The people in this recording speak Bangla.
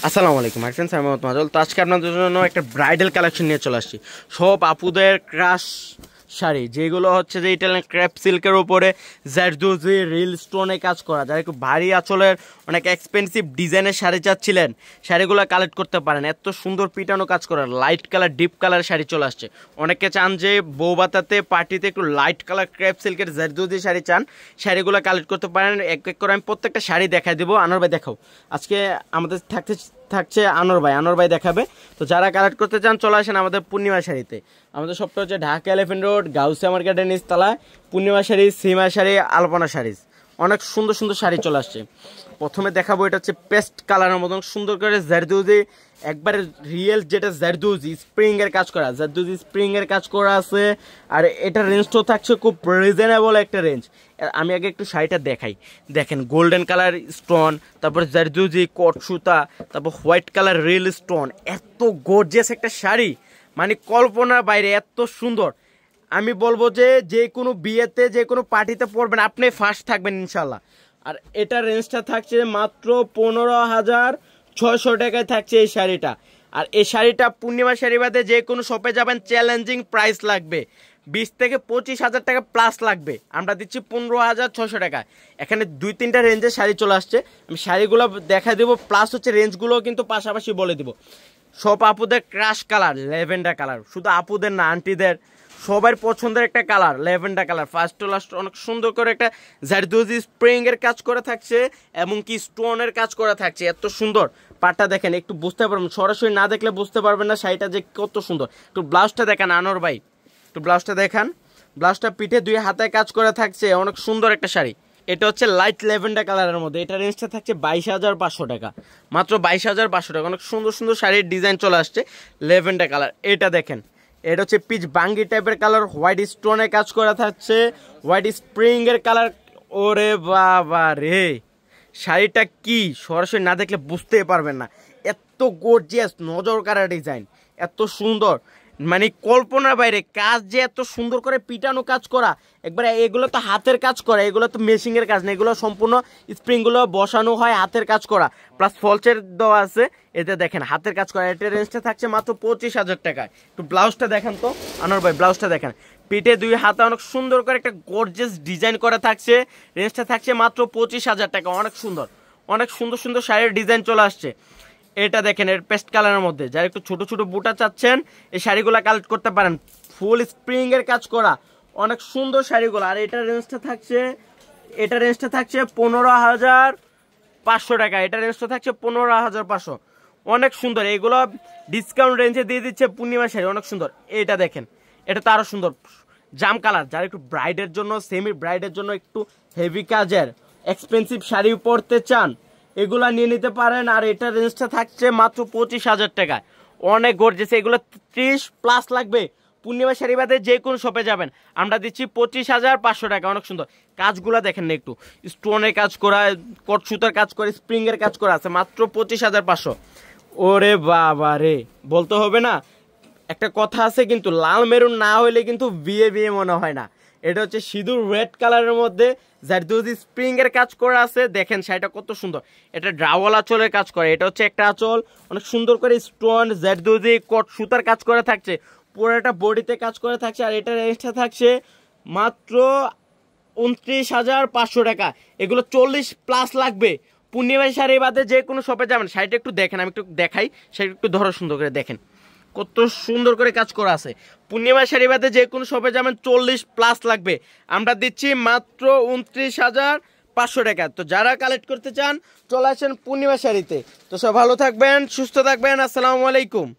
আসসালামু আলাইকুম মাই ফ্রেন্ডস, আমি মোহাম্মদ মাজল। তো আজকে আপনাদের জন্য একটা ব্রাইডাল কালেকশন নিয়ে চলে আসছি। সব আপুদের ক্রাশ শাড়ি, যেগুলো হচ্ছে যে ইটালিয়ান ক্রেপ সিল্কের উপরে জারদোজি রিল স্টোনে কাজ করা, যারা একটু ভারী আঁচলের অনেক এক্সপেন্সিভ ডিজাইনের শাড়ি চাচ্ছিলেন, শাড়িগুলো কালেক্ট করতে পারেন। এত সুন্দর পিটানো কাজ করা light colour deep colour sari চলে আসছে। অনেকে চান যে বৌবাতাতে পার্টিতে একটু লাইট কালার ক্রেপ সিল্কের জারদোজি শাড়ি চান, শাড়িগুলো কালেক্ট করতে পারেন। এক এক করে আমি প্রত্যেকটা শাড়ি দেখাই দেবো। আনোয়ার ভাই দেখাও। আজকে আমাদের থাকছে আনোয়ার ভাই দেখাবে। তো যারা কালেক্ট করতে চান চলে আসেন আমাদের পূর্ণিমা শাড়িতে। আমাদের সবটা হচ্ছে ঢাকা এলিফ্যান্ট রোড, গাউসিয়া মার্কেটের নিচতলায়। পূর্ণিমা শাড়ি, সীমা শাড়ি, আলপনা শাড়িজ, অনেক সুন্দর সুন্দর শাড়ি চলে আসছে। প্রথমে দেখাবো, এটা হচ্ছে পেস্ট কালারের মতন সুন্দর করে জারদোজি, একবারে রিয়েল যেটা জারদোজি স্প্রিং এর কাজ করা, জারদোজি স্প্রিং এর কাজ করা আছে। আর এটা রেঞ্জটাও থাকছে খুব রিজনেবল একটা রেঞ্জ। আমি আগে একটু শাড়িটা দেখাই। দেখেন গোল্ডেন কালার স্টোন, তারপর জারদোজি কট সুতা, তারপর হোয়াইট কালার রিয়েল স্টোন। এত গর্জিয়াস একটা শাড়ি, মানে কল্পনার বাইরে এত সুন্দর। আমি বলবো যে যে কোনো বিয়েতে যে কোনো পার্টিতে পরবেন, আপনি ফার্স্ট থাকবেন ইনশাল্লাহ। আর এটা রেঞ্জটা থাকছে মাত্র 15,600 টাকায় থাকছে এই শাড়িটা। আর এই শাড়িটা পূর্ণিমা শাড়ি বাদে যে কোনো শপে যাবেন চ্যালেঞ্জিং প্রাইস লাগবে, 20 থেকে 25,000 টাকা প্লাস লাগবে। আমরা দিচ্ছি 15,600 টাকায়। এখানে 2-3টা রেঞ্জের শাড়ি চলে আসছে, আমি শাড়িগুলো দেখা দেবো, প্লাস হচ্ছে রেঞ্জগুলোও কিন্তু পাশাপাশি বলে দিব। সব আপুদের ক্রাশ কালার ল্যাভেন্ডার কালার, শুধু আপুদের না আন্টিদের সবার পছন্দের একটা colour lavender colour. First to last অনেক সুন্দর করে একটা জারদোজি স্প্রিং এর কাজ করা থাকছে এবং কি স্টোনের কাজ করা থাকছে। এত সুন্দর পাটটা দেখেন, একটু বুঝতে পারবেন, সরাসরি না দেখলে বুঝতে পারবেন না শাড়িটা যে কত সুন্দর। একটু ব্লাউজটা দেখান আনোয়ার ভাই, একটু ব্লাউজটা দেখান। ব্লাউজটা পিঠে 2 হাতায় কাজ করা থাকছে, অনেক সুন্দর একটা শাড়ি। এটা হচ্ছে লাইট ল্যাভেন্ডার কালারের মধ্যে। এটা রেঞ্জটা থাকছে 22,500 টাকা, মাত্র 22,500 টাকা। অনেক সুন্দর সুন্দর শাড়ির ডিজাইন চলে আসছে ল্যাভেন্ডার কালার। এটা দেখেন, এটা হচ্ছে পিচ বাঙ্গি টাইপের কালার, হোয়াইট স্টোনের কাজ করা থাকছে, হোয়াইট স্প্রিং এর কালার। ওরে বাবা রে, শাড়িটা কি সরাসরি না দেখলে বুঝতেই পারবেন না। এত গর্জিয়াস নজর কাড়া ডিজাইন, এত সুন্দর, মানে কল্পনার বাইরে কাজ, যে এত সুন্দর করে পিটানো কাজ করা একবারে। এগুলো তো হাতের কাজ করা, এগুলো তো মেশিনের কাজ না, এগুলো সম্পূর্ণ স্প্রিংগুলো বসানো হয়, হাতের কাজ করা, প্লাস ফলসের দেওয়া আছে। এতে দেখেন হাতের কাজ করা। এটার রেঞ্জটা থাকছে মাত্র 25,000 টাকায়। একটু ব্লাউজটা দেখেন তো আনোয়ার ভাই, ব্লাউজটা দেখেন। পিঠে 2 হাতে অনেক সুন্দর করে একটা গর্জিয়াস ডিজাইন করা থাকছে। রেঞ্জটা থাকছে মাত্র 25,000 টাকা। অনেক সুন্দর, অনেক সুন্দর সুন্দর শাড়ির ডিজাইন চলে আসছে। এটা দেখেন, এর পেস্ট কালারের মধ্যে যারা একটু ছোট ছোট বুটা চাচ্ছেন, এই শাড়িগুলো কালেক্ট করতে পারেন। ফুল স্প্রিং এর কাজ করা অনেক সুন্দর শাড়িগুলো। আর এটা রেঞ্জটা থাকছে 15,500 টাকা। এটা রেঞ্জটা থাকছে 15,500। অনেক সুন্দর, এগুলো ডিসকাউন্ট রেঞ্জে দিয়ে দিচ্ছে পূর্ণিমা শাড়ি, অনেক সুন্দর। এটা দেখেন, এটা তো আরো সুন্দর জাম কালার। যারা একটু ব্রাইডের জন্য, সেমি ব্রাইডের জন্য একটু হেভি কাজের এক্সপেন্সিভ শাড়ি পরতে চান, এগুলা নিয়ে নিতে পারেন। আর এটা রেঞ্জটা থাকছে মাত্র 25,000 টাকায়। অনেক গর্জিয়াস, এগুলো 30+ লাগবে। পূর্ণিমা শাড়ি বাদে যে কোনো শপে যাবেন, আমরা দিচ্ছি 25,500 টাকা। অনেক সুন্দর কাজগুলা দেখেন না, একটু স্টোনের কাজ করা, কট সুতার কাজ করে, স্প্রিং এর কাজ করা আছে, মাত্র 25,500। ওরে বাবা রে, বলতে হবে না, একটা কথা আছে কিন্তু, লাল মেরুন না হইলে কিন্তু বিয়ে বিয়ে মনে হয় না। এটা হচ্ছে সিঁদুর রেড কালারের মধ্যে জারদোজি স্প্রিং এর কাজ করা আছে। দেখেন শাড়িটা কত সুন্দর, এটা ড্রাওয়াল আঁচলের কাজ করে। এটা হচ্ছে একটা আঁচল, অনেক সুন্দর করে স্টোন জারদোজি কট সুতার কাজ করা থাকছে, পুরোটা বডিতে কাজ করে থাকছে। আর এটা রেঞ্জটা থাকছে মাত্র 29,500 টাকা। এগুলো 40+ লাগবে। পূর্ণিমা শাড়ি বাদে যে কোনো শপে যাবেন, শাড়িটা একটু দেখেন, আমি একটু দেখাই, শাড়িটা একটু ধরো সুন্দর করে দেখেন কত সুন্দর করে কাজ করা আছে। পূর্ণিমা শাড়ি বাদে যে কোনো শপে যাবেন 40+ লাগবে। আমরা দিচ্ছি মাত্র 29,500 টাকা। তো যারা কালেক্ট করতে চান চলে আসেন পূর্ণিমা শাড়িতে। তো সব ভালো থাকবেন, সুস্থ থাকবেন, আসসালামু আলাইকুম।